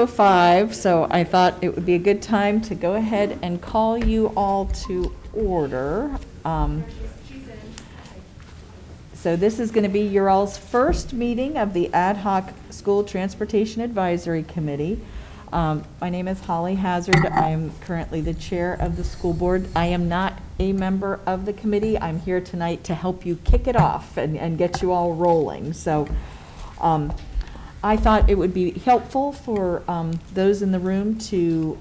5, so I thought it would be a good time to go ahead and call you all to order. So this is going to be your all's first meeting of the Ad Hoc School Transportation Advisory Committee. My name is Holly Hazard. I am currently the chair of the school board. I am not a member of the committee. I'm here tonight to help you kick it off and get you all rolling. So I thought it would be helpful for those in the room to,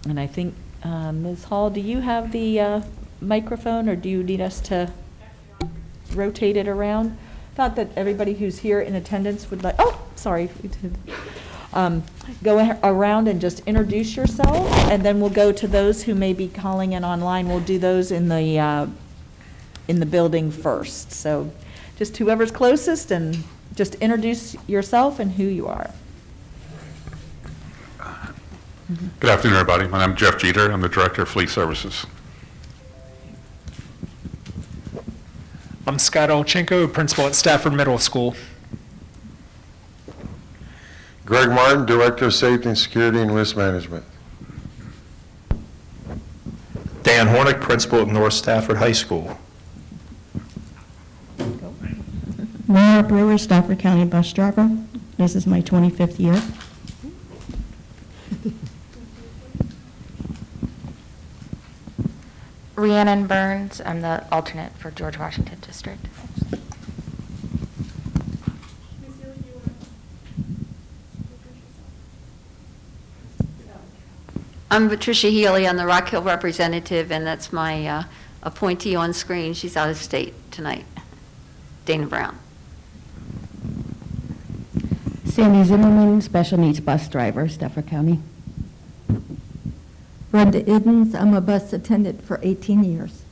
and I think, Ms. Hall, do you have the microphone, or do you need us to rotate it around? Thought that everybody who's here in attendance would like, oh, sorry, go around and just introduce yourself, and then we'll go to those who may be calling in online. We'll do those in the building first. So just whoever's closest, and just introduce yourself and who you are. Good afternoon, everybody. My name is Jeff Jeter. I'm the Director of Fleet Services. I'm Scott Olchenko, Principal at Stafford Middle School. Greg Martin, Director of Safety and Security and Risk Management. Dan Hornick, Principal at North Stafford High School. Laura Brewer, Stafford County bus driver. This is my 25th year. Rhiannon Burns, I'm the alternate for George Washington District. I'm Patricia Healy. I'm the Rock Hill representative, and that's my appointee on screen. She's out of state tonight. Dana Brown. Sandy Zimmerman, special needs bus driver, Stafford County. Brenda Iddens, I'm a bus attendant for 18 years.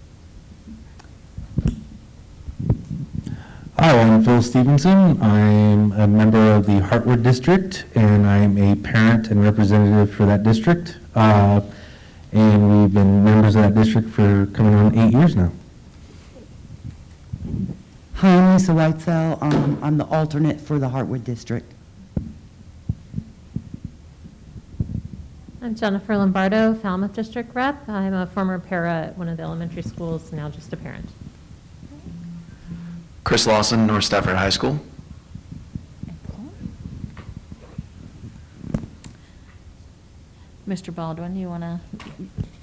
Hi, I'm Phil Stevenson. I'm a member of the Hartwood District, and I'm a parent and representative for that district. And we've been members of that district for coming on 8 years now. Hi, I'm Lisa Whitesell. I'm the alternate for the Hartwood District. I'm Jennifer Lombardo, Falmouth District Rep. I'm a former para at one of the elementary schools, now just a parent. Chris Lawson, North Stafford High School. Mr. Baldwin, you want to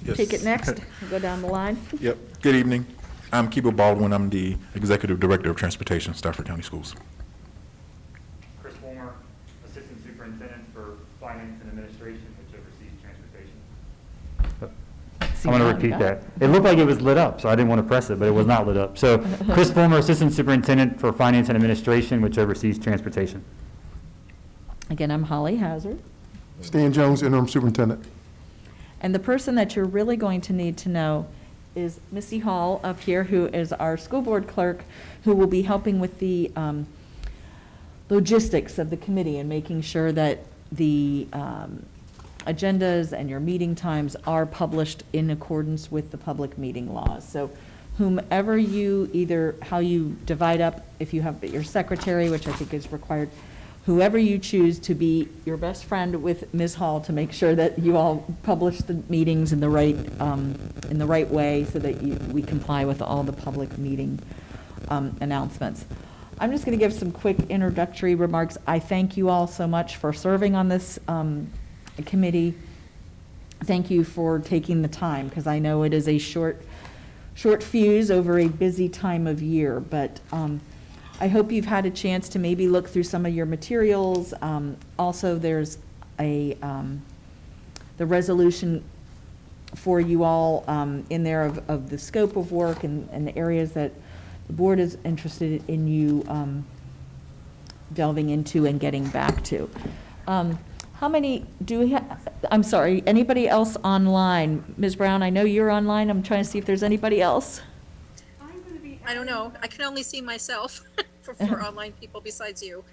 Yes. take it next? We'll go down the line. Yep. Good evening. I'm Kibo Baldwin. I'm the Executive Director of Transportation, Stafford County Schools. Chris Fulmer, Assistant Superintendent for Finance and Administration, which oversees transportation. I'm going to repeat that. It looked like it was lit up, so I didn't want to press it, but it was not lit up. So Chris Fulmer, Assistant Superintendent for Finance and Administration, which oversees transportation. Again, I'm Holly Hazard. Stan Jones, Interim Superintendent. And the person that you're really going to need to know is Missy Hall up here, who is our school board clerk, who will be helping with the logistics of the committee and making sure that the agendas and your meeting times are published in accordance with the public meeting laws. So whomever you, either how you divide up, if you have your secretary, which I think is required, whoever you choose to be your best friend with Ms. Hall to make sure that you all publish the meetings in the right way, so that we comply with all the public meeting announcements. I'm just going to give some quick introductory remarks. I thank you all so much for serving on this committee. Thank you for taking the time, because I know it is a short fuse over a busy time of year, but I hope you've had a chance to maybe look through some of your materials. Also, there's the resolution for you all in there of the scope of work and the areas that the board is interested in you delving into and getting back to. How many do we have? I'm sorry, anybody else online? Ms. Brown, I know you're online. I'm trying to see if there's anybody else. I don't know. I can only see myself for online people besides you.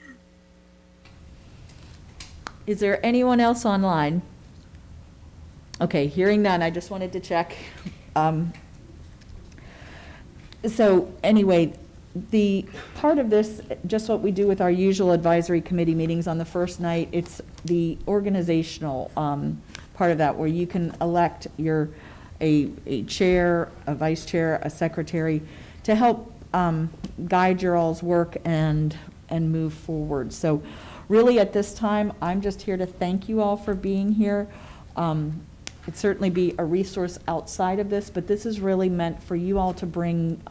Is there anyone else online? Okay, hearing none, I just wanted to check. So anyway, the part of this, just what we do with our usual advisory committee meetings on the first night, it's the organizational part of that, where you can elect a chair, a vice chair, a secretary, to help guide your all's work and move forward. So really, at this time, I'm just here to thank you all for being here. It'd certainly be a resource outside of this, but this is really meant for you all to bring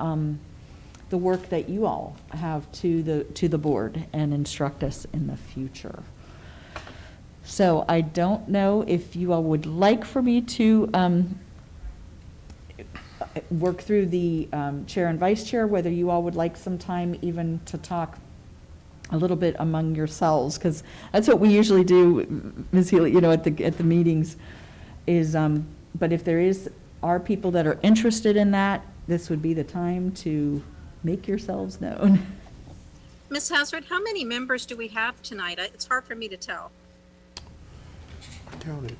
the work that you all have to the board and instruct us in the future. So I don't know if you all would like for me to work through the chair and vice chair, whether you all would like some time even to talk a little bit among yourselves, because that's what we usually do, Ms. Healy, at the meetings is, but if there are people that are interested in that, this would be the time to make yourselves known. Ms. Hazard, how many members do we have tonight? It's hard for me to tell. Counted.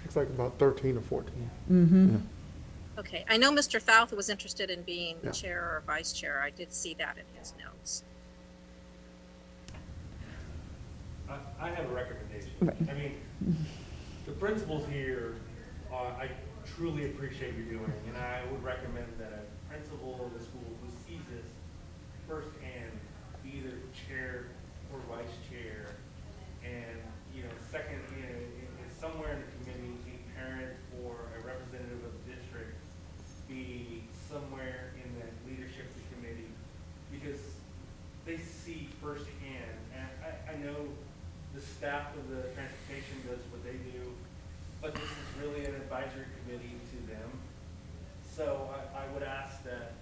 Looks like about 13 or 14. Mm-hmm. Yeah. Okay, I know Mr. Fouth was interested in being Yeah. chair or vice chair. I did see that in his notes. I have a recommendation. Right. I mean, the principals here, I truly appreciate you doing, and I would recommend that a principal of the school who sees this firsthand, be either chair or vice chair, and, second, is somewhere in the committee, a parent or a representative of the district, be somewhere in the leadership of the committee, because they see firsthand, and I know the staff of the transportation does what they do, but this is really an advisory committee to them. So I would ask that,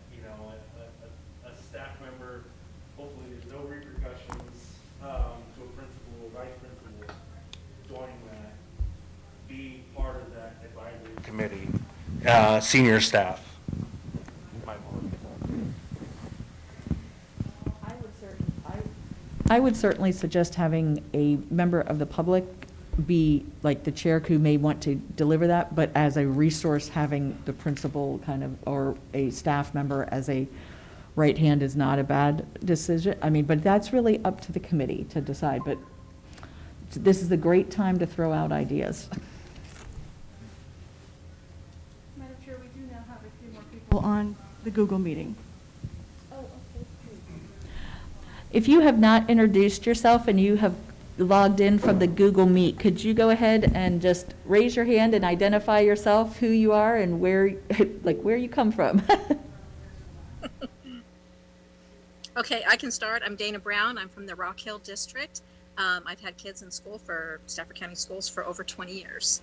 a staff member, hopefully there's no repercussions to a principal or vice principal joining that, be part of that advisory committee, senior staff. I would certainly suggest having a member of the public be like the chair who may want to deliver that, but as a resource, having the principal or a staff member as a right hand is not a bad decision. I mean, but that's really up to the committee to decide, but this is a great time to throw out ideas. Madam Chair, we do now have a few more people on the Google meeting. If you have not introduced yourself and you have logged in from the Google Meet, could you go ahead and just raise your hand and identify yourself, who you are and where you come from? Okay, I can start. I'm Dana Brown. I'm from the Rock Hill District. I've had kids in school for Stafford County Schools for over 20 years.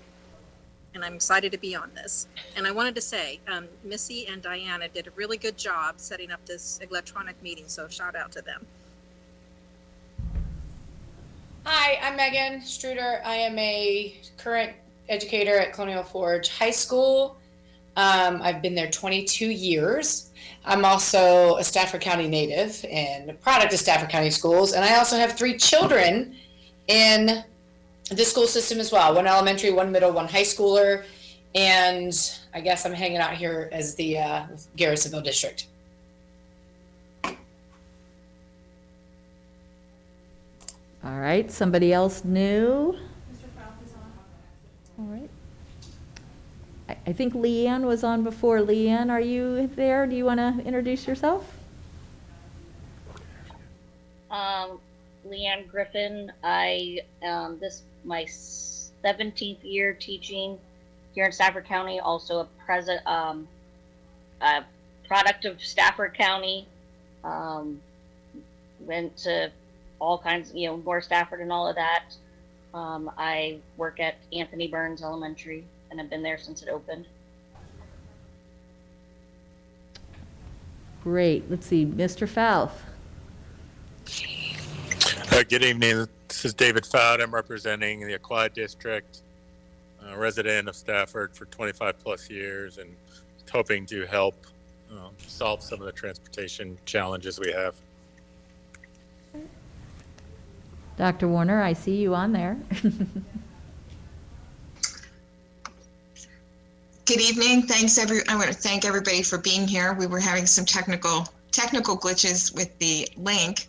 And I'm excited to be on this. And I wanted to say, Missy and Diana did a really good job setting up this electronic meeting, so shout out to them. Hi, I'm Megan Struder. I am a current educator at Colonial Forge High School. I've been there 22 years. I'm also a Stafford County native and a product of Stafford County Schools. And I also have 3 children in the school system as well. 1 elementary, 1 middle, 1 high schooler. And I guess I'm hanging out here as the Garrisonville district. All right, somebody else new? All right. I think Leanne was on before. Leanne, are you there? Do you want to introduce yourself? Leanne Griffin. This my 17th year teaching here in Stafford County. Also a product of Stafford County. Went to all kinds, North Stafford and all of that. I work at Anthony Burns Elementary, and I've been there since it opened. Great. Let's see, Mr. Fouth. Good evening. This is David Fowd. I'm representing the Aquia District, resident of Stafford for 25 plus years, and hoping to help solve some of the transportation challenges we have. Dr. Warner, I see you on there. Good evening. I want to thank everybody for being here. We were having some technical glitches with the link.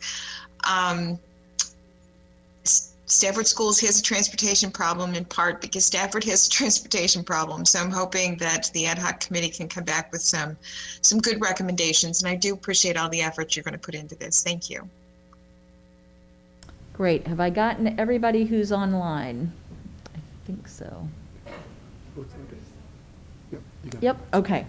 Stafford Schools has a transportation problem in part because Stafford has a transportation problem. So I'm hoping that the ad hoc committee can come back with some good recommendations. And I do appreciate all the effort you're going to put into this. Thank you. Great. Have I gotten everybody who's online? I think so. Yep, okay.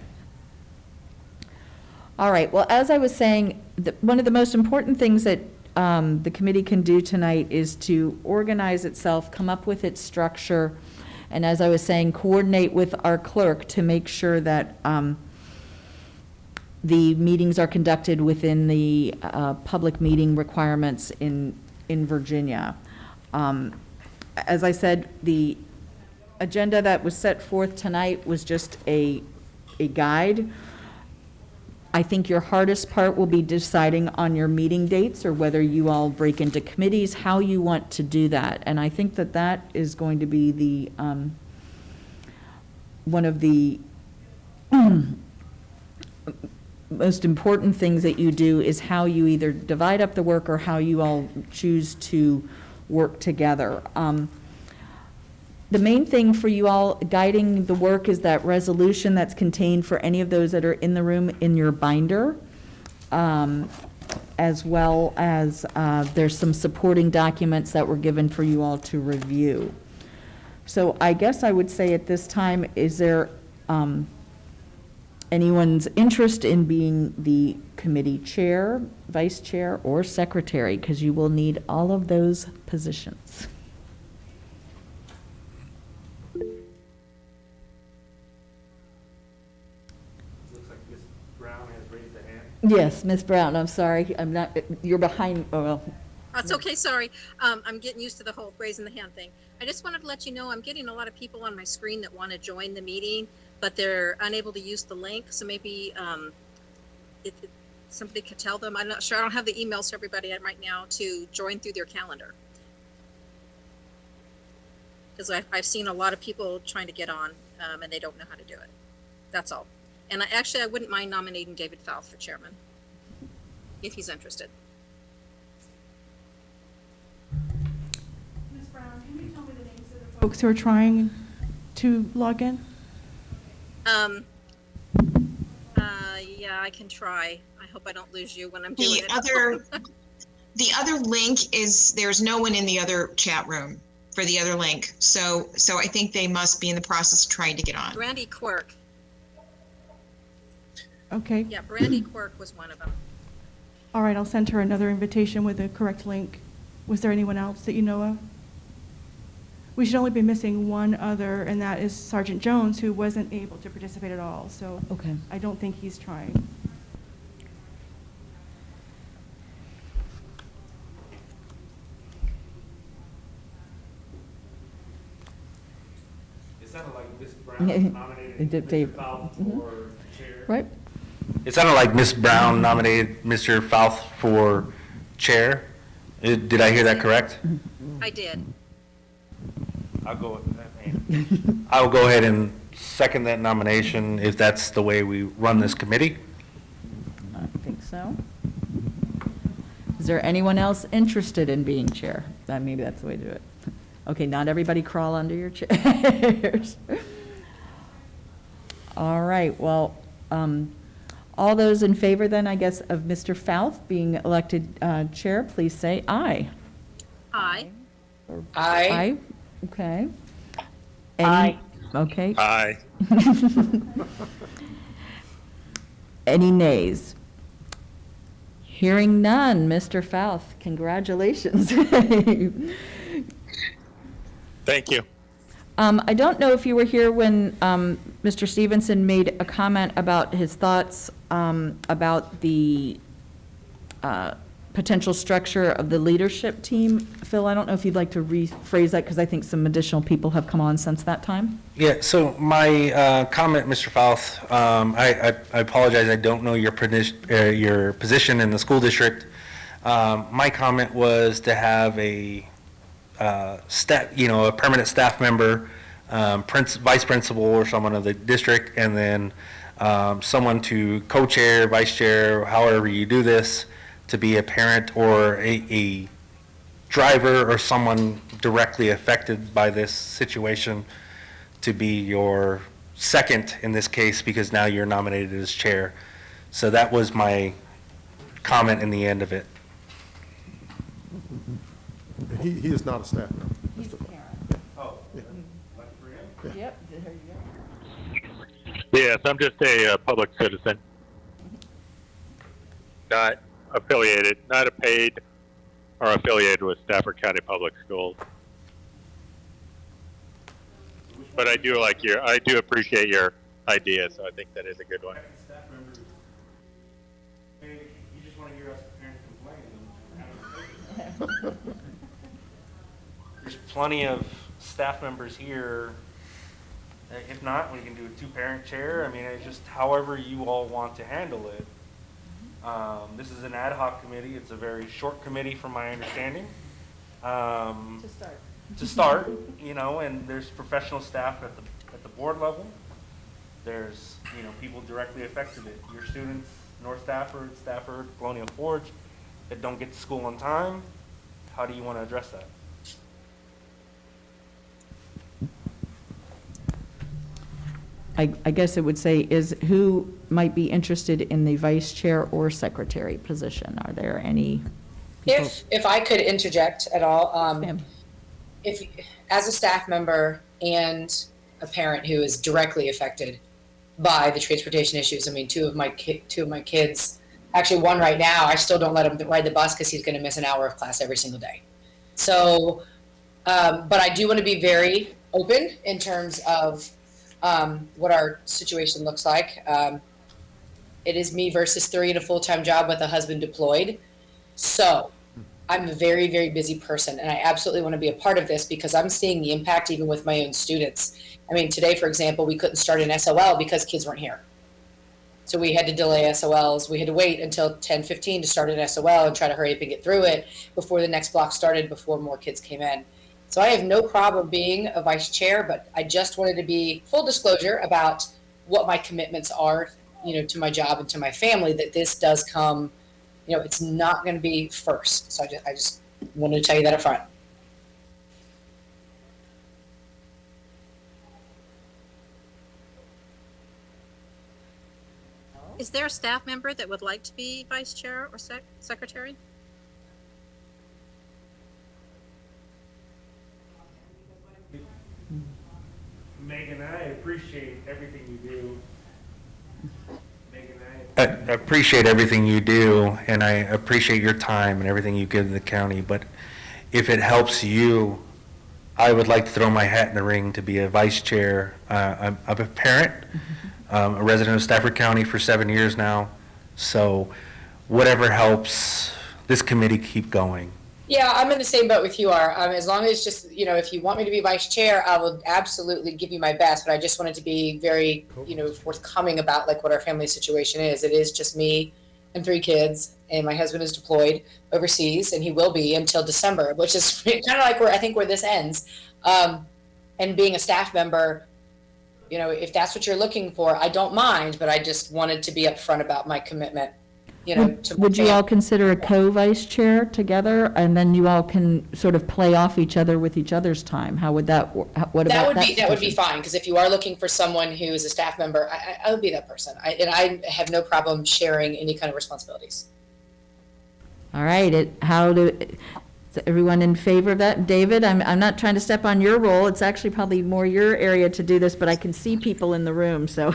All right, well, as I was saying, one of the most important things that the committee can do tonight is to organize itself, come up with its structure, and as I was saying, coordinate with our clerk to make sure that the meetings are conducted within the public meeting requirements in Virginia. As I said, the agenda that was set forth tonight was just a guide. I think your hardest part will be deciding on your meeting dates or whether you all break into committees, how you want to do that. And I think that that is going to be the one of the most important things that you do is how you either divide up the work or how you all choose to work together. The main thing for you all guiding the work is that resolution that's contained for any of those that are in the room in your binder, as well as there's some supporting documents that were given for you all to review. So I guess I would say at this time, is there anyone's interest in being the committee chair, vice chair, or secretary? Because you will need all of those positions. Yes, Ms. Brown, I'm sorry, I'm not, you're behind, oh, well. That's okay, sorry. I'm getting used to the whole raising the hand thing. I just wanted to let you know I'm getting a lot of people on my screen that want to join the meeting, but they're unable to use the link, so maybe if somebody could tell them, I'm not sure, I don't have the emails to everybody right now to join through their calendar. Because I've seen a lot of people trying to get on and they don't know how to do it. That's all. And I wouldn't mind nominating David Fouth for chairman, if he's interested. Ms. Brown, can you tell me the names of the folks who are trying to log in? Yeah, I can try. I hope I don't lose you when I'm doing it. The other link is, there's no one in the other chat room for the other link. So I think they must be in the process of trying to get on. Brandy Quirk. Okay. Yeah, Brandy Quirk was one of them. All right, I'll send her another invitation with the correct link. Was there anyone else that you know of? We should only be missing one other, and that is Sergeant Jones, who wasn't able to participate at all. So okay. I don't think he's trying. It sounded like Ms. Brown nominated Mr. Fouth for chair. Right. It sounded like Ms. Brown nominated Mr. Fouth for chair. Did I hear that correct? I did. I'll go ahead and second that nomination if that's the way we run this committee. I think so. Is there anyone else interested in being chair? Maybe that's the way to do it. Okay, not everybody crawl under your chairs. All right, well, all those in favor then, I guess, of Mr. Fouth being elected chair, please say aye. Aye. Aye. Aye, okay. Aye. Okay. Aye. Any nays? Hearing none, Mr. Fouth, congratulations. Thank you. I don't know if you were here when Mr. Stevenson made a comment about his thoughts about the potential structure of the leadership team. Phil, I don't know if you'd like to rephrase that because I think some additional people have come on since that time. Yeah, so my comment, Mr. Fouth, I apologize, I don't know your position in the school district. My comment was to have a a permanent staff member vice principal or someone of the district, and then someone to co-chair, vice chair, however you do this, to be a parent or a driver or someone directly affected by this situation to be your second in this case, because now you're nominated as chair. So that was my comment in the end of it. He is not a staff member. He's a parent. Oh, Yeah. Yep, there you go. Yes, I'm just a public citizen. Not affiliated, not a paid or affiliated with Stafford County Public Schools. But I do appreciate your idea, so I think that is a good one. Staff members, hey, you just want to hear us parents complain. There's plenty of staff members here. If not, we can do a two-parent chair. I mean, it's just however you all want to handle it. This is an ad hoc committee. It's a very short committee from my understanding. To start, you know, and there's professional staff at the board level. There's, you know, people directly affected it. Your students, North Stafford, Colonial Forge, that don't get to school on time. How do you want to address that? I guess it would say is who might be interested in the vice chair or secretary position? Are there any? If I could interject at all, if as a staff member and a parent who is directly affected by the transportation issues, I mean, two of my kids, actually one right now, I still don't let him ride the bus because he's going to miss an hour of class every single day. So, but I do want to be very open in terms of what our situation looks like. It is me versus 3 in a full-time job with a husband deployed. So I'm a very, very busy person, and I absolutely want to be a part of this because I'm seeing the impact even with my own students. I mean, today, for example, we couldn't start an SOL because kids weren't here. So we had to delay SOLs. We had to wait until 10:15 to start an SOL and try to hurry up and get through it before the next block started, before more kids came in. So I have no problem being a vice chair, but I just wanted to be full disclosure about what my commitments are, you know, to my job and to my family, that this does come, you know, it's not going to be first. So I just wanted to tell you that up front. Is there a staff member that would like to be vice chair or secretary? Megan, I appreciate everything you do. I appreciate everything you do, and I appreciate your time and everything you give to the county, but if it helps you, I would like to throw my hat in the ring to be a vice chair. I'm a parent, a resident of Stafford County for 7 years now, so whatever helps this committee keep going. Yeah, I'm in the same boat with you are. As long as just, you know, if you want me to be vice chair, I will absolutely give you my best, but I just wanted to be very, you know, forthcoming about like what our family situation is. It is just me and 3 kids, and my husband is deployed overseas, and he will be until December, which is kind of like where this ends. And being a staff member, you know, if that's what you're looking for, I don't mind, but I just wanted to be upfront about my commitment. You know, Would you all consider a co-vice chair together, and then you all can sort of play off each other with each other's time? How would that, what about that? That would be fine, because if you are looking for someone who is a staff member, I would be that person. And I have no problem sharing any kind of responsibilities. All right, is everyone in favor of that? David, I'm not trying to step on your role. It's actually probably more your area to do this, but I can see people in the room, so.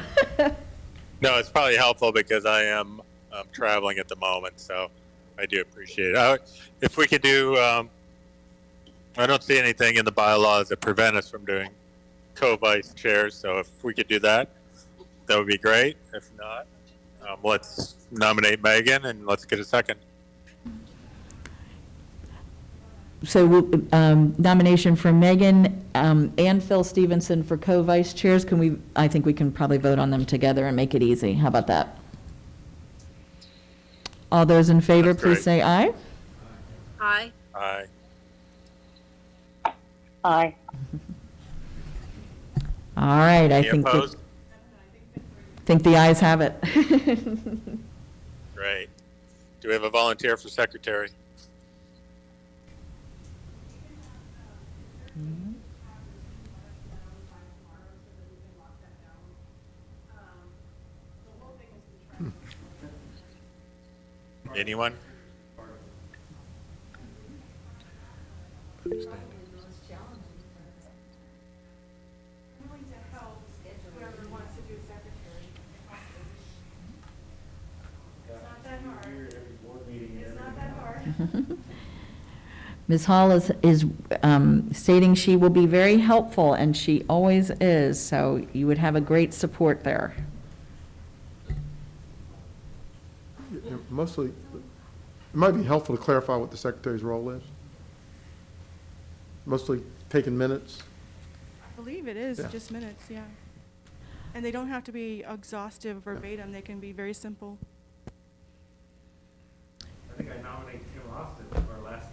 No, it's probably helpful because I am traveling at the moment, so I do appreciate it. If we could do, I don't see anything in the bylaws that prevent us from doing co-vice chairs, so if we could do that, that would be great. If not, let's nominate Megan and let's get a second. So nomination for Megan and Phil Stevenson for co-vice chairs. I think we can probably vote on them together and make it easy. How about that? All those in favor, please say aye. Aye. Aye. Aye. All right, I Any think, opposed? think the ayes have it. Great. Do we have a volunteer for secretary? Anyone? Ms. Hall is stating she will be very helpful, and she always is, so you would have a great support there. Yeah, mostly, it might be helpful to clarify what the secretary's role is. Mostly taking minutes. I believe it is Yeah. just minutes, yeah. And they don't have to be exhaustive verbatim, they can be very simple. I think I nominate Tim Austin for our last.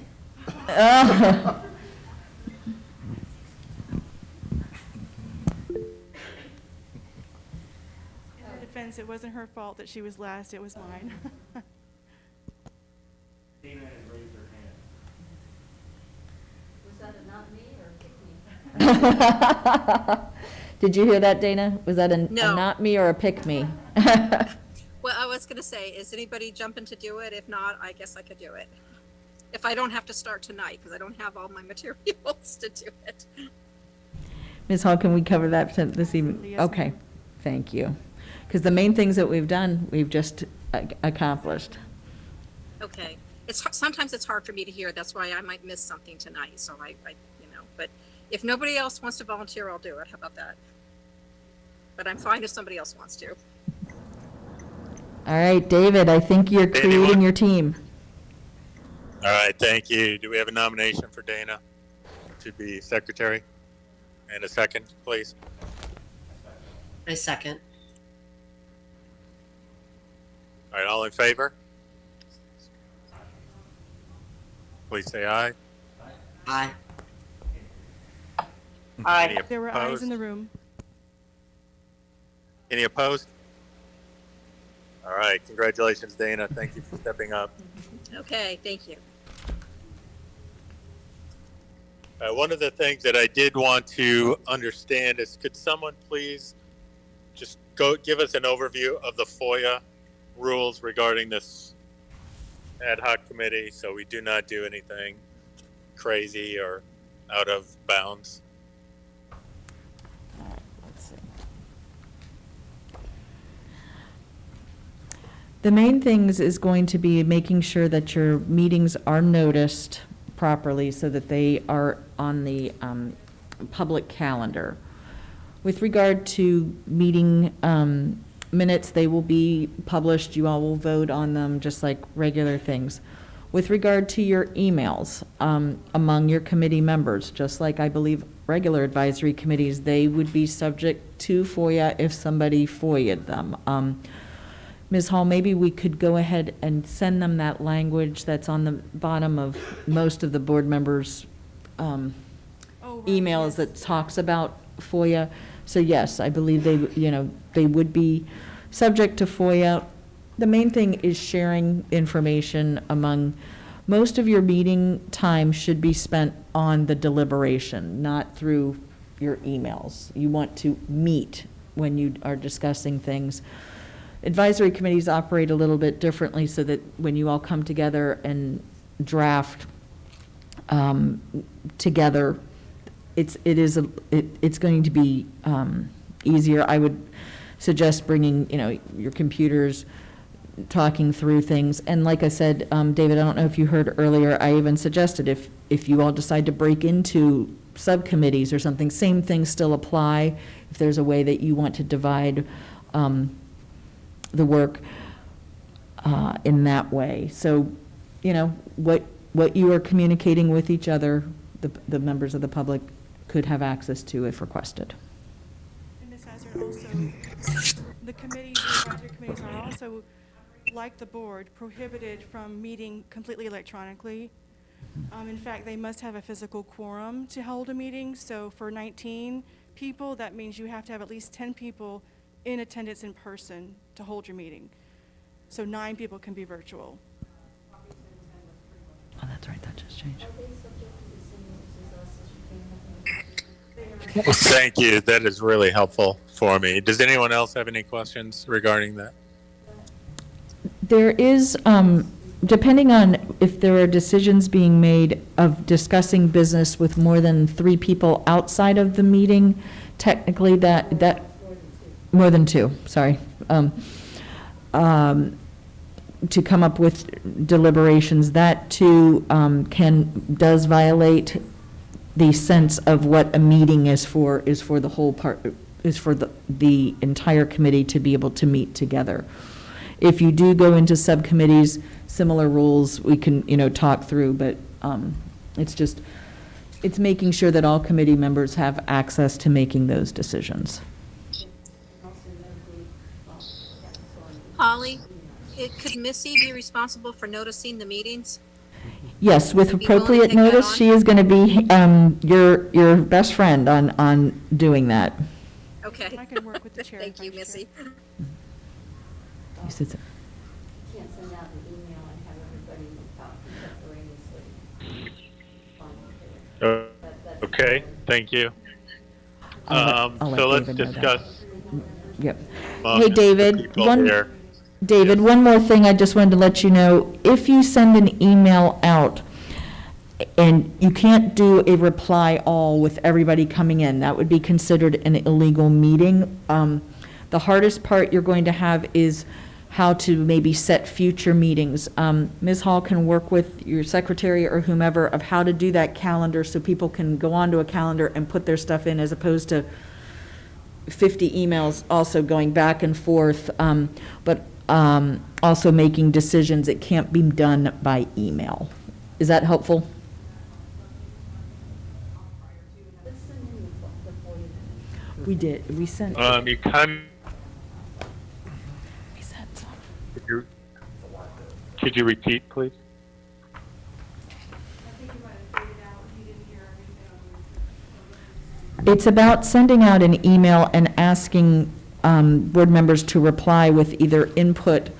In her defense, it wasn't her fault that she was last, it was mine. Dana has raised her hand. Was that a not me or pick me? Did you hear that, Dana? Was that a No. not me or a pick me? Well, I was going to say, is anybody jumping to do it? If not, I guess I could do it. If I don't have to start tonight, because I don't have all my materials to do it. Ms. Hall, can we cover that this evening? Yes, Okay, ma'am. thank you. Because the main things that we've done, we've just accomplished. Okay. Sometimes it's hard for me to hear. That's why I might miss something tonight. So I but if nobody else wants to volunteer, I'll do it. How about that? But I'm fine if somebody else wants to. All right, David, I think you're creating Anyone? your team. All right, thank you. Do we have a nomination for Dana to be secretary? And a second, please. I second. All right, all in favor? Please say aye. Aye. Any There were eyes in opposed? the room. Any opposed? All right, congratulations, Dana. Thank you for stepping up. Okay, thank you. One of the things that I did want to understand is, could someone please just give us an overview of the FOIA rules regarding this ad hoc committee, so we do not do anything crazy or out of bounds? Let's see. The main things is going to be making sure that your meetings are noticed properly so that they are on the public calendar. With regard to meeting minutes, they will be published. You all will vote on them just like regular things. With regard to your emails among your committee members, just like I believe regular advisory committees, they would be subject to FOIA if somebody FOIA'd them. Ms. Hall, maybe we could go ahead and send them that language that's on the bottom of most of the board members' Right, emails yes. that talks about FOIA. So yes, I believe they would be subject to FOIA. The main thing is sharing information among, most of your meeting time should be spent on the deliberation, not through your emails. You want to meet when you are discussing things. Advisory committees operate a little bit differently so that when you all come together and draft together, it's going to be easier. I would suggest bringing, your computers, talking through things. And like I said, David, I don't know if you heard earlier, I even suggested if you all decide to break into subcommittees or something, same things still apply. If there's a way that you want to divide the work in that way. So, what you are communicating with each other, the members of the public could have access to if requested. And Ms. Hazard, also, the committees, the advisory committees are also, like the board, prohibited from meeting completely electronically. In fact, they must have a physical quorum to hold a meeting. So for 19, people, that means you have to have at least 10 people in attendance in person to hold your meeting. So 9 people can be virtual. Oh, that's right, that just changed. Well, thank you. That is really helpful for me. Does anyone else have any questions regarding that? There is, depending on if there are decisions being made of discussing business with more than 3 people outside of the meeting, technically that more than 2, sorry. To come up with deliberations, that too does violate the sense of what a meeting is for the whole part, is for the entire committee to be able to meet together. If you do go into subcommittees, similar rules we can, talk through, but it's making sure that all committee members have access to making those decisions. Holly, could Missy be responsible for noticing the meetings? Yes, with Would you be willing to appropriate take that notice, on? she is going to be your best friend on doing that. Okay. I can work with the chair. Thank you, Missy. You said so. Can't send out an email and have everybody contemporaneously. Okay, thank you. I'll let So let's David know that. discuss. Yep. among Hey, the David, people here. David, one more thing I just wanted to let you know. If you send an email out and you can't do a reply all with everybody coming in, that would be considered an illegal meeting. The hardest part you're going to have is how to maybe set future meetings. Ms. Hall can work with your secretary or whomever of how to do that calendar so people can go onto a calendar and put their stuff in, as opposed to 50 emails also going back and forth, but also making decisions. It can't be done by email. Is that helpful? We did, we sent. You can. We sent some. Could you repeat, please? It's about sending out an email and asking board members to reply with either input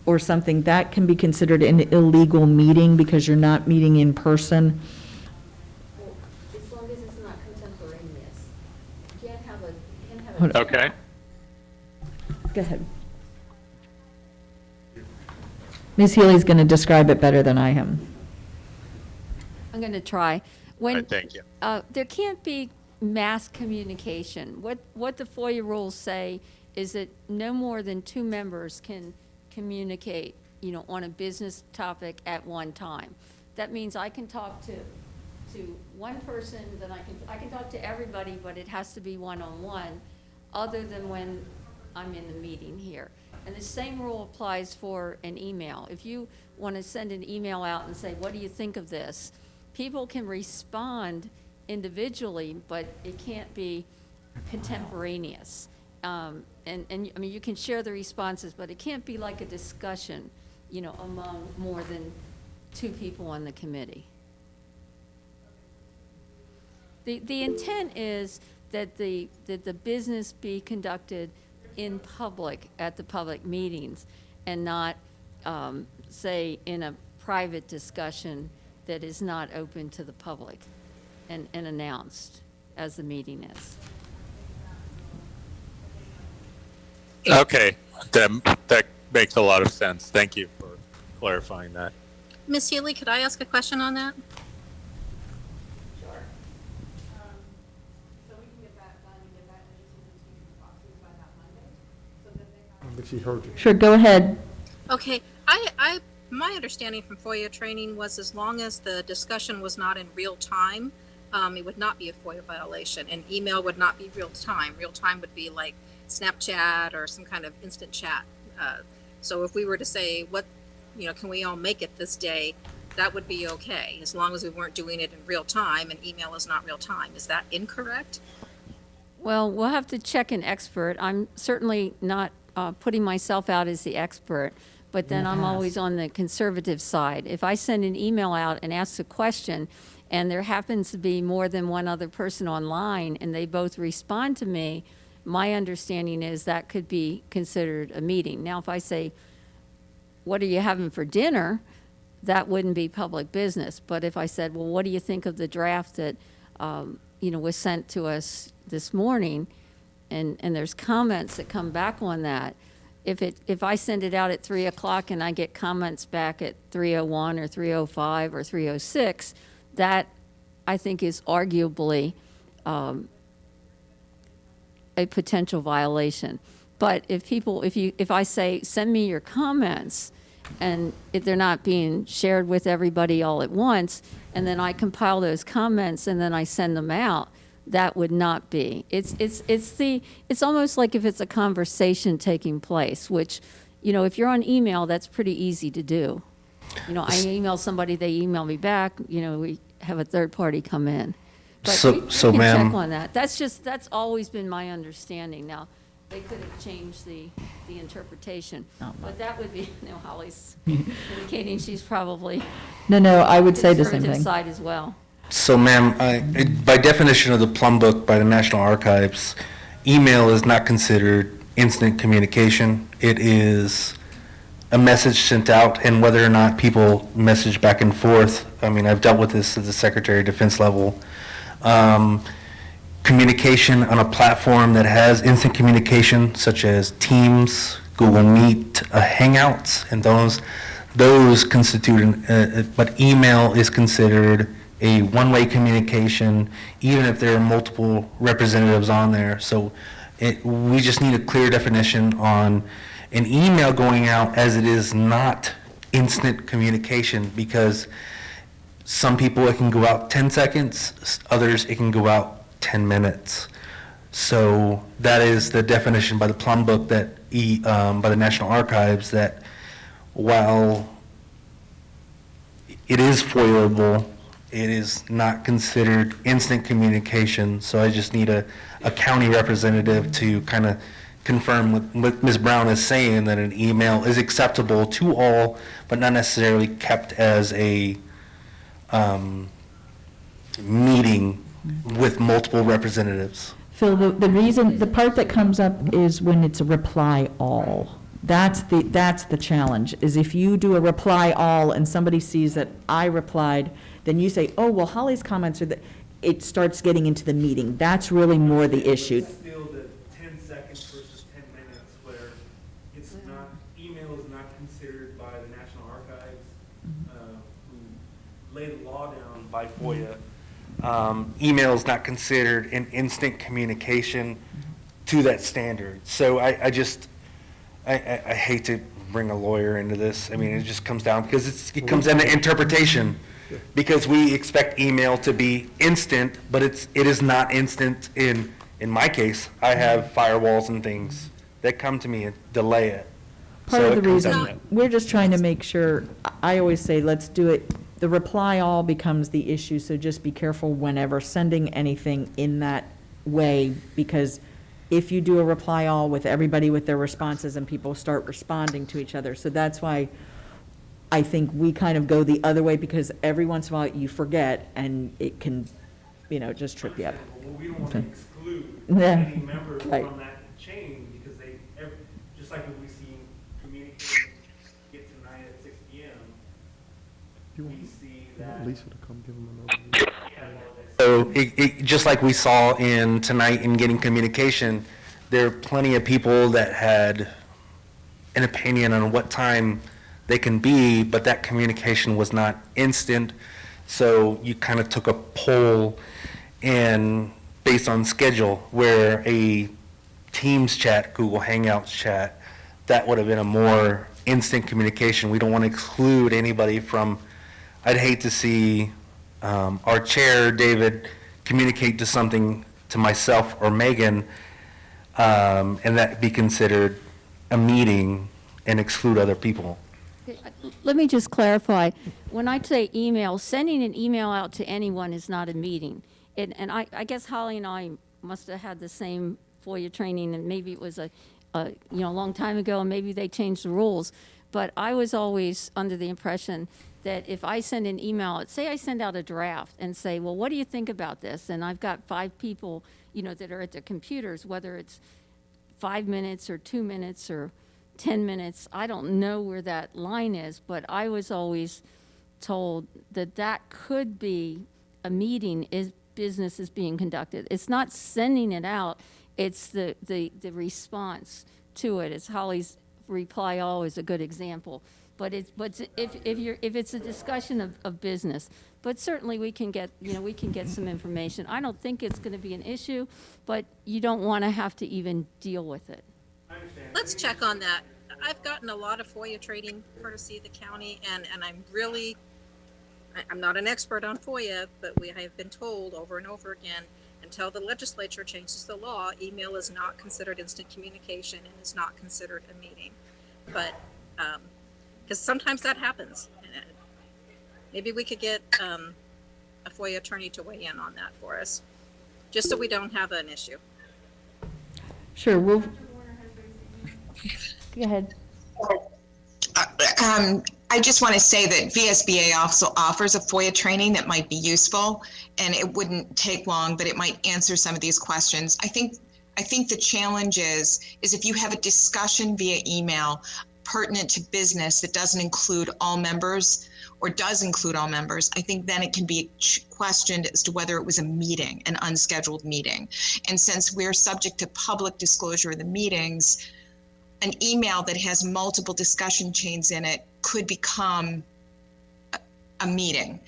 or something. That can be considered an illegal meeting because you're not meeting in person. Well, as long as it's not contemporaneous. You can't have a, Hold on. Okay. Go ahead. Ms. Healy's going to describe it better than I am. I'm going to try. When, Thank you. there can't be mass communication. What the FOIA rules say is that no more than 2 members can communicate, on a business topic at one time. That means I can talk to one person, then I can talk to everybody, but it has to be one-on-one, other than when I'm in the meeting here. And the same rule applies for an email. If you want to send an email out and say, what do you think of this? People can respond individually, but it can't be contemporaneous. And I mean, you can share the responses, but it can't be like a discussion, among more than 2 people on the committee. The intent is that the business be conducted in public at the public meetings and not, say, in a private discussion that is not open to the public and announced as the meeting is. Okay, that makes a lot of sense. Thank you for clarifying that. Miss Healy, could I ask a question on that? I don't think she heard you. Sure, go ahead. Okay, my understanding from FOIA training was as long as the discussion was not in real time, it would not be a FOIA violation, and email would not be real time. Real time would be like Snapchat or some kind of instant chat. So if we were to say, can we all make it this day, that would be okay, as long as we weren't doing it in real time, and email is not real time. Is that incorrect? Well, we'll have to check an expert. I'm certainly not putting myself out as the expert, but then I'm always on the conservative side. If I send an email out and ask a question, and there happens to be more than one other person online, and they both respond to me, my understanding is that could be considered a meeting. Now, if I say, what are you having for dinner? That wouldn't be public business. But if I said, well, what do you think of the draft that, was sent to us this morning? And there's comments that come back on that. If I send it out at 3 o'clock and I get comments back at 3:01 or 3:05 or 3:06, that I think is arguably a potential violation. But if I say, send me your comments, and if they're not being shared with everybody all at once, and then I compile those comments and then I send them out, that would not be. It's almost like if it's a conversation taking place, which, if you're on email, that's pretty easy to do. I email somebody, they email me back, we have a third party come in. But we can ma'am, check on that. That's always been my understanding. Now, they could have changed the interpretation, but that would be, Holly's indicating she's probably No, I would say the same conservative thing. side as well. So, ma'am, by definition of the Plum Book by the National Archives, email is not considered instant communication. It is a message sent out, and whether or not people message back and forth, I've dealt with this at the Secretary of Defense level. Communication on a platform that has instant communication, such as Teams, Google Meet, Hangouts, and those constitute, but email is considered a one-way communication, even if there are multiple representatives on there. So we just need a clear definition on an email going out, as it is not instant communication, because some people it can go out 10 seconds, others it can go out 10 minutes. So that is the definition by the Plum Book by the National Archives, that while it is foilable, it is not considered instant communication. So I just need a county representative to kind of confirm what Ms. Brown is saying, that an email is acceptable to all, but not necessarily kept as a meeting with multiple representatives. Phil, the part that comes up is when it's a reply all. That's the challenge, is if you do a reply all and somebody sees that I replied, then you say, oh, well, Holly's comments are that, it starts getting into the meeting. That's really more the issue. Still the 10 seconds versus 10 minutes, where it's not, email is not considered by the National Archives, who lay the law down by FOIA. Email is not considered an instant communication to that standard. So I hate to bring a lawyer into this. It just comes down, because it comes down to interpretation, because we expect email to be instant, but it is not instant. In my case, I have firewalls and things that come to me and delay it. Part So of it the comes down to reason, that. we're just trying to make sure, I always say, let's do it, the reply all becomes the issue, so just be careful whenever sending anything in that way, because if you do a reply all with everybody with their responses and people start responding to each other, so that's why I think we kind of go the other way, because every once in a while you forget and it can, just trip you up. Well, we don't want to Okay. exclude Yeah, any members right. from that chain, because just like when we see communicating get to 9 at 6 p.m., we see that. Lisa to come give them an overview. So just like we saw in tonight in getting communication, there are plenty of people that had an opinion on what time they can be, but that communication was not instant. So you kind of took a poll and based on schedule, where a Teams chat, Google Hangouts chat, that would have been a more instant communication. We don't want to exclude anybody from, I'd hate to see our chair, David, communicate to something to myself or Megan, and that be considered a meeting and exclude other people. Let me just clarify. When I say email, sending an email out to anyone is not a meeting. And I guess Holly and I must have had the same FOIA training, and maybe it was a long time ago, and maybe they changed the rules. But I was always under the impression that if I send an email, say I send out a draft and say, well, what do you think about this? And I've got 5 people, that are at their computers, whether it's 5 minutes or 2 minutes or 10 minutes, I don't know where that line is, but I was always told that that could be a meeting if business is being conducted. It's not sending it out, it's the response to it. It's Holly's reply all is a good example. But if it's a discussion of business, but certainly we can get some information. I don't think it's going to be an issue, but you don't want to have to even deal with it. Let's check on that. I've gotten a lot of FOIA training courtesy of the county, and I'm not an expert on FOIA, but we have been told over and over again, until the legislature changes the law, email is not considered instant communication and is not considered a meeting. But because sometimes that happens. Maybe we could get a FOIA attorney to weigh in on that for us, just so we don't have an issue. Sure, we'll, go ahead. I just want to say that VSBA also offers a FOIA training that might be useful, and it wouldn't take long, but it might answer some of these questions. I think the challenge is if you have a discussion via email pertinent to business that doesn't include all members or does include all members, I think then it can be questioned as to whether it was a meeting, an unscheduled meeting. And since we're subject to public disclosure of the meetings, an email that has multiple discussion chains in it could become a meeting.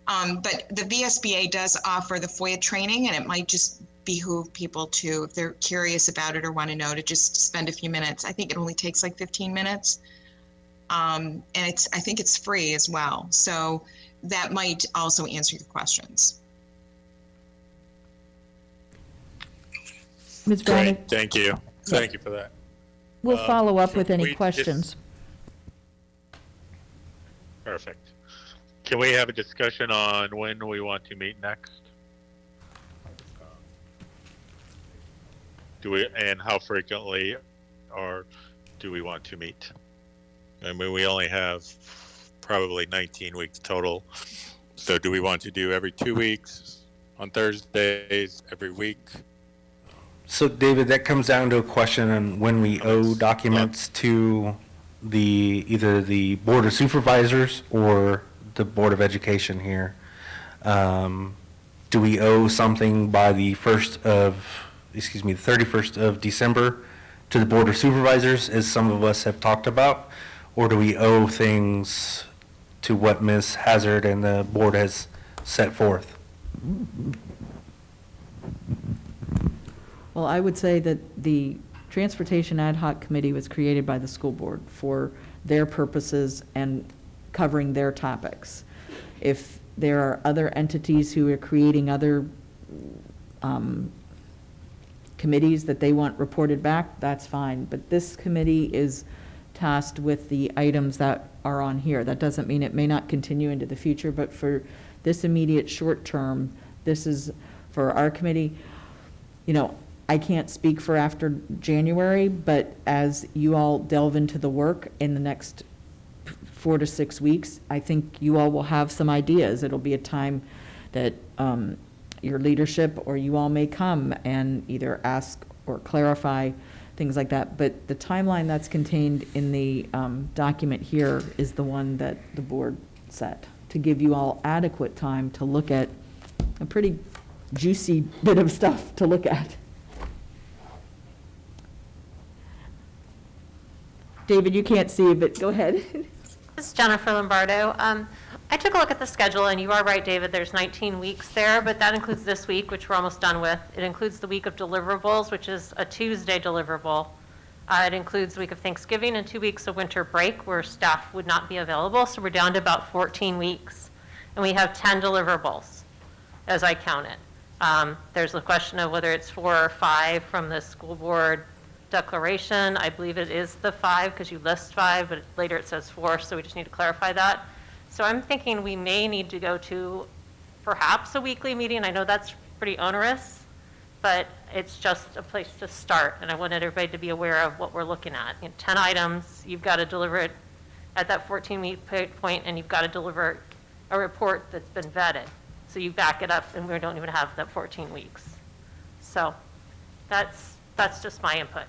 But the VSBA does offer the FOIA training, and it might just behoove people to, if they're curious about it or want to know, to just spend a few minutes. I think it only takes like 15 minutes. And I think it's free as well. So that might also answer your questions. Ms. Browning? Great, thank you. Thank you for that. We'll follow up with any we just- questions. Perfect. Can we have a discussion on when we want to meet next? And how frequently or do we want to meet? I mean, we only have probably 19 weeks total. So do we want to do every 2 weeks, on Thursdays, every week? So David, that comes down to a question on when we owe documents to either the Board of Supervisors or the Board of Education here. Do we owe something by the 31st of December to the Board of Supervisors, as some of us have talked about? Or do we owe things to what Ms. Hazard and the board has set forth? Well, I would say that the Transportation Ad Hoc Committee was created by the school board for their purposes and covering their topics. If there are other entities who are creating other committees that they want reported back, that's fine. But this committee is tasked with the items that are on here. That doesn't mean it may not continue into the future, but for this immediate short term, this is for our committee. I can't speak for after January, but as you all delve into the work in the next 4 to 6 weeks, I think you all will have some ideas. It'll be a time that your leadership or you all may come and either ask or clarify things like that. But the timeline that's contained in the document here is the one that the board set to give you all adequate time to look at a pretty juicy bit of stuff to look at. David, you can't see, but go ahead. This is Jennifer Lombardo. I took a look at the schedule, and you are right, David, there's 19 weeks there, but that includes this week, which we're almost done with. It includes the week of deliverables, which is a Tuesday deliverable. It includes the week of Thanksgiving and 2 weeks of winter break where staff would not be available, so we're down to about 14 weeks. And we have 10 deliverables, as I count it. There's the question of whether it's 4 or 5 from the school board declaration. I believe it is the 5 because you list 5, but later it says 4, so we just need to clarify that. So I'm thinking we may need to go to perhaps a weekly meeting. I know that's pretty onerous, but it's just a place to start, and I wanted everybody to be aware of what we're looking at. 10 items, you've got to deliver it at that 14-week point, and you've got to deliver a report that's been vetted. So you back it up, and we don't even have that 14 weeks. So that's just my input.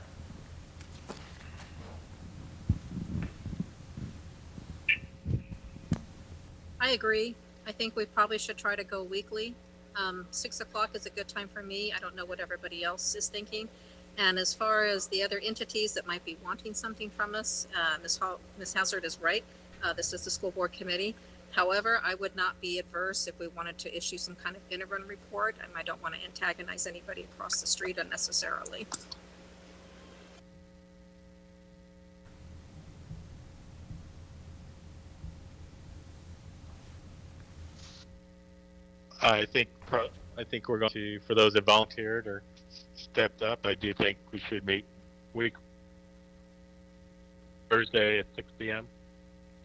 I agree. I think we probably should try to go weekly. 6 o'clock is a good time for me. I don't know what everybody else is thinking. And as far as the other entities that might be wanting something from us, Ms. Hazard is right. This is the school board committee. However, I would not be adverse if we wanted to issue some kind of interim report, and I don't want to antagonize anybody across the street unnecessarily. I think we're going to, for those that volunteered or stepped up, I do think we should meet Thursday at 6 p.m.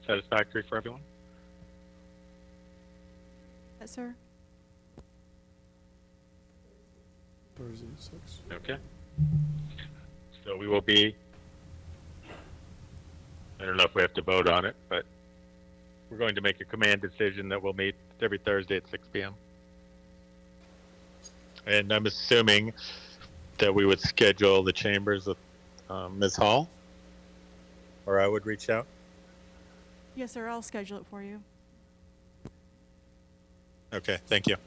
Satisfactory for everyone? Yes, sir. Thursday at 6. Okay. So we will be, I don't know if we have to vote on it, but we're going to make a command decision that we'll meet every Thursday at 6 p.m. And I'm assuming that we would schedule the chambers with Ms. Hall, or I would reach out. Yes, sir, I'll schedule it for you. Okay, thank you.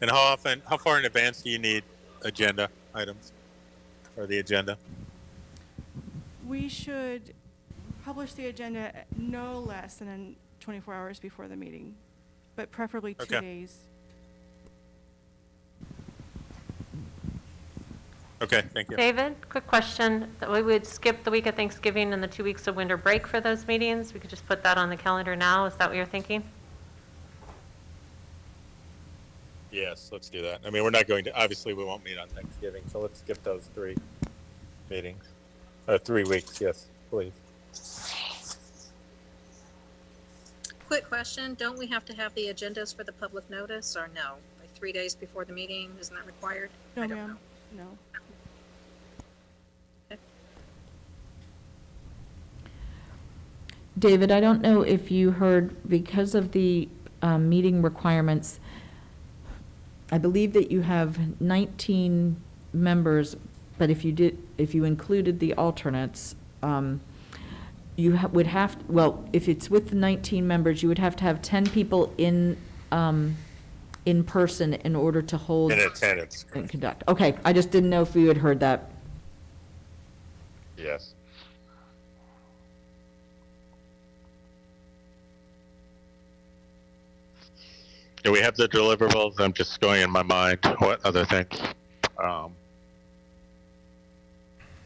And how far in advance do you need agenda items, or the agenda? We should publish the agenda no less than 24 hours before the meeting, but preferably 2 Okay. days. Okay, thank you. David, quick question. That we would skip the week of Thanksgiving and the 2 weeks of winter break for those meetings? We could just put that on the calendar now? Is that what you're thinking? Yes, let's do that. I mean, we're not going to, obviously, we won't meet on Thanksgiving, so let's skip those 3 meetings. 3 weeks, yes, please. Quick question, don't we have to have the agendas for the public notice, or no? Like 3 days before the meeting, isn't that required? No, I don't ma'am. know. No. David, I don't know if you heard, because of the meeting requirements, I believe that you have 19 members, but if you included the alternates, you would have, well, if it's with the 19 members, you would have to have 10 people in person in order to hold. In attendance. And conduct. Okay, I just didn't know if you had heard that. Yes. Do we have the deliverables? I'm just going in my mind. What other things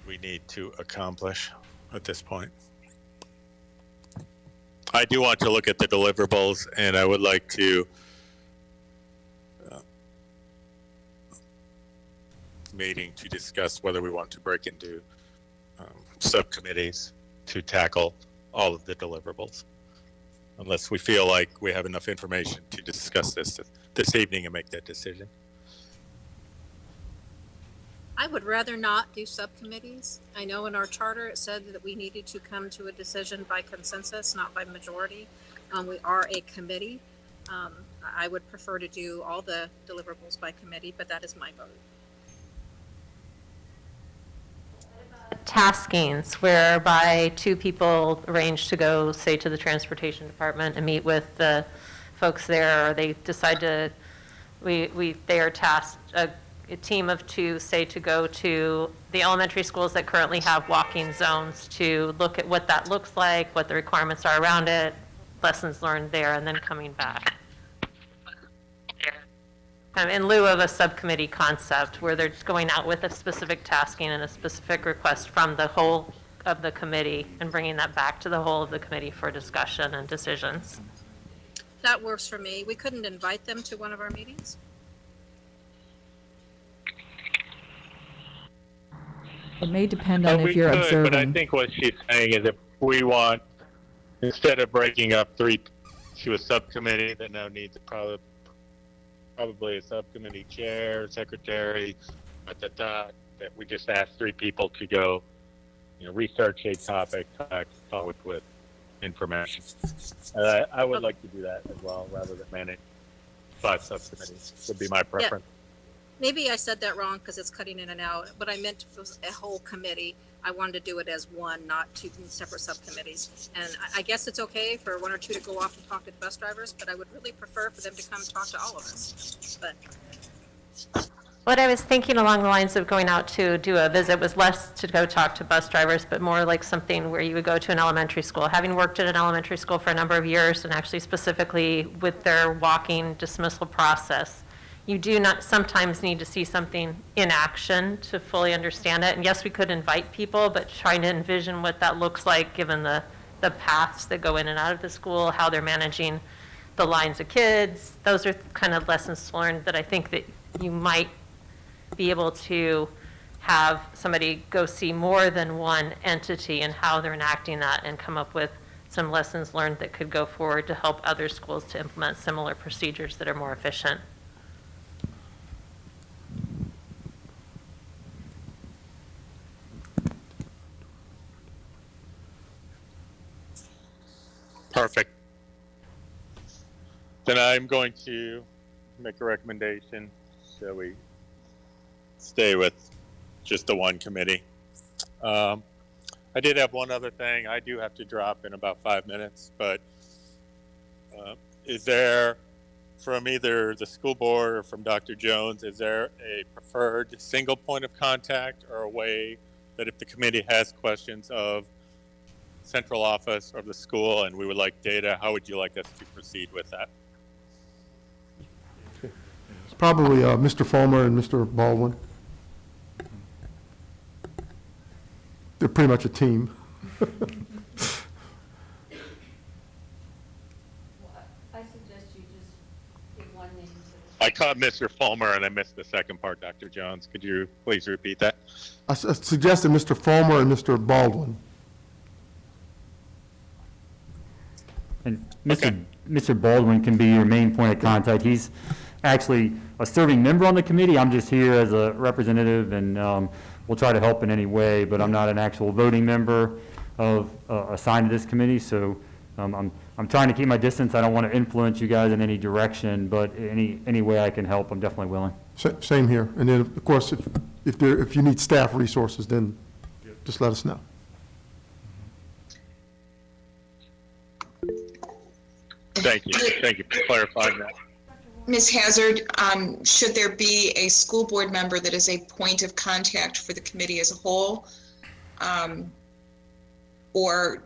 we need to accomplish at this point? I do want to look at the deliverables, and I would like to meeting to discuss whether we want to break into subcommittees to tackle all of the deliverables, unless we feel like we have enough information to discuss this evening and make that decision. I would rather not do subcommittees. I know in our charter it said that we needed to come to a decision by consensus, not by majority. We are a committee. I would prefer to do all the deliverables by committee, but that is my vote. Taskings, whereby 2 people arrange to go, say, to the transportation department and meet with the folks there, or they decide to, they are tasked, a team of 2, say, to go to the elementary schools that currently have walking zones to look at what that looks like, what the requirements are around it, lessons learned there, and then coming back. In lieu of a subcommittee concept where they're just going out with a specific tasking and a specific request from the whole of the committee and bringing that back to the whole of the committee for discussion and decisions. That works for me. We couldn't invite them to one of our meetings? It may depend on if We you're could, observing. but I think what she's saying is if we want, instead of breaking up 3 to a subcommittee that now needs probably a subcommittee chair, secretary, that we just ask 3 people to go, research a topic, talk with information. I would like to do that as well, rather than manage 5 subcommittees, would be my preference. Maybe I said that wrong because it's cutting in and out. What I meant was a whole committee. I wanted to do it as one, not 2 separate subcommittees. And I guess it's okay for 1 or 2 to go off and talk to the bus drivers, but I would really prefer for them to come talk to all of us. But What I was thinking along the lines of going out to do a visit was less to go talk to bus drivers, but more like something where you would go to an elementary school. Having worked at an elementary school for a number of years, and actually specifically with their walking dismissal process, you do not sometimes need to see something in action to fully understand it. And yes, we could invite people, but trying to envision what that looks like given the paths that go in and out of the school, how they're managing the lines of kids, those are kind of lessons learned that I think that you might be able to have somebody go see more than one entity and how they're enacting that and come up with some lessons learned that could go forward to help other schools to implement similar procedures that are more efficient. Perfect. Then I'm going to make a recommendation that we stay with just the one committee. I did have one other thing. I do have to drop in about 5 minutes, but is there, from either the school board or from Dr. Jones, is there a preferred single point of contact or a way that if the committee has questions of central office of the school and we would like data, how would you like us to proceed with that? It's probably Mr. Fulmer and Mr. Baldwin. They're pretty much a team. I suggest you just give one name. I caught Mr. Fulmer and I missed the second part, Dr. Jones. Could you please repeat that? I suggested Mr. Fulmer and Mr. Baldwin. And Mr. Baldwin can be your main point of contact. He's actually a serving member on the committee. I'm just here as a representative, and we'll try to help in any way, but I'm not an actual voting member of assigned to this committee, so I'm trying to keep my distance. I don't want to influence you guys in any direction, but any way I can help, I'm definitely willing. Same here. And then, of course, if you need staff resources, then just let us know. Thank you. Thank you for clarifying that. Ms. Hazard, should there be a school board member that is a point of contact for the committee as a whole? Or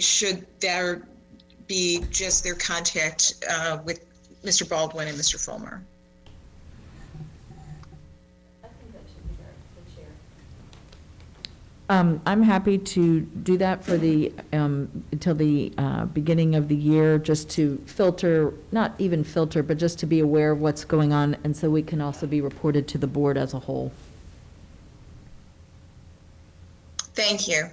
should there be just their contact with Mr. Baldwin and Mr. Fulmer? I think that should be the chair. I'm happy to do that for the, until the beginning of the year, just to filter, not even filter, but just to be aware of what's going on, and so we can also be reported to the board as a whole. Thank you.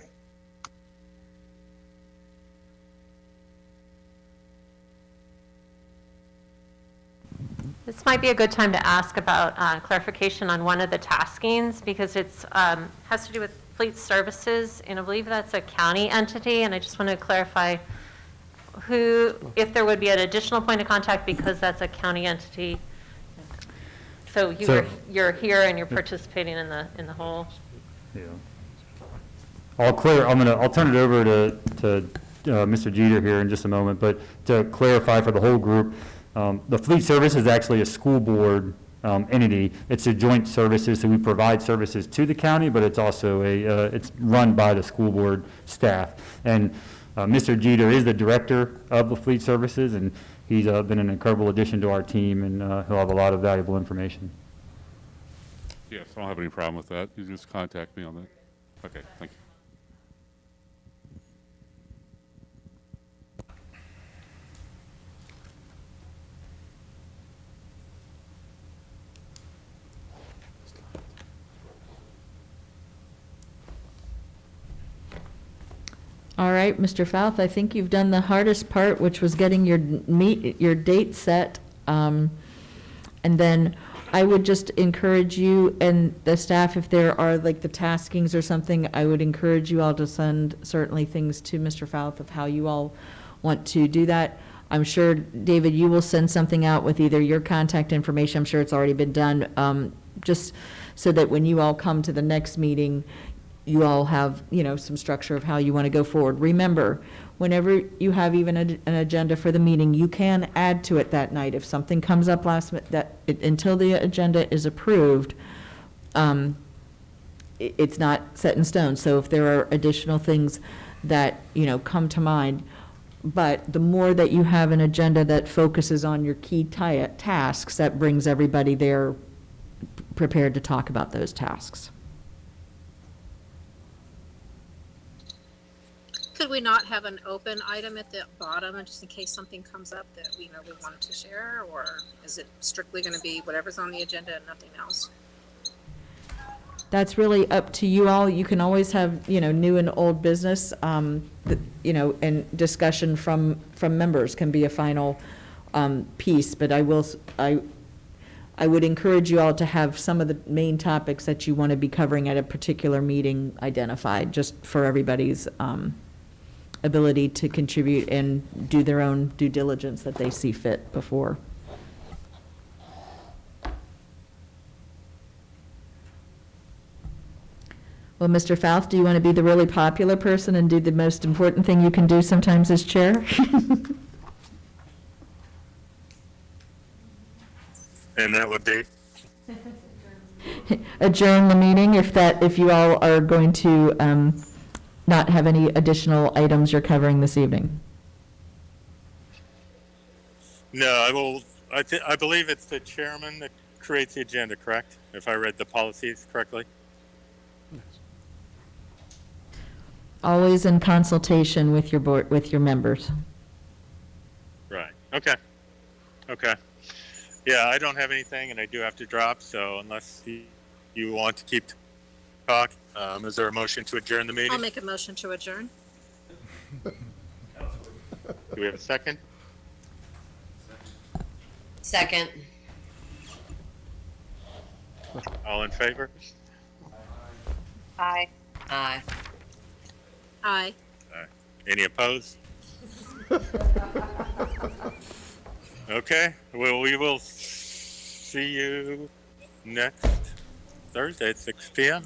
This might be a good time to ask about clarification on one of the taskings, because it's has to do with fleet services, and I believe that's a county entity, and I just want to clarify if there would be an additional point of contact because that's a county entity. So you're here and you're participating in the whole. Yeah. I'll turn it over to Mr. Jeter here in just a moment, but to clarify for the whole group, the fleet service is actually a school board entity. It's a joint services, so we provide services to the county, but it's also it's run by the school board staff. And Mr. Jeter is the director of the fleet services, and he's been an incredible addition to our team, and he'll have a lot of valuable information. Yes, I don't have any problem with that. You just contact me on that. Okay, thank you. All right, Mr. Fouth, I think you've done the hardest part, which was getting your date set. And then I would just encourage you and the staff, if there are like the taskings or something, I would encourage you all to send certainly things to Mr. Fouth of how you all want to do that. I'm sure, David, you will send something out with either your contact information, I'm sure it's already been done, just so that when you all come to the next meeting, you all have, some structure of how you want to go forward. Remember, whenever you have even an agenda for the meeting, you can add to it that night. If something comes up last minute, until the agenda is approved, it's not set in stone. So if there are additional things that, come to mind, but the more that you have an agenda that focuses on your key tasks, that brings everybody there prepared to talk about those tasks. Could we not have an open item at the bottom, just in case something comes up that we wanted to share, or is it strictly going to be whatever's on the agenda and nothing else? That's really up to you all. You can always have, new and old business, and discussion from members can be a final piece, but I would encourage you all to have some of the main topics that you want to be covering at a particular meeting identified, just for everybody's ability to contribute and do their own due diligence that they see fit before. Well, Mr. Fouth, do you want to be the really popular person and do the most important thing you can do sometimes as chair? And that would be? Adjourn the meeting if you all are going to not have any additional items you're covering this evening. No, I believe it's the chairman that creates the agenda, correct? If I read the policies correctly? Always in consultation with your board, with your members. Right. Okay. Yeah, I don't have anything, and I do have to drop, so unless you want to keep talking, is there a motion to adjourn the meeting? I'll make a motion to adjourn. Do we have a second? Second. All in favor? Aye. Aye. Aye. Any opposed? Okay, well, we will see you next Thursday at 6 p.m.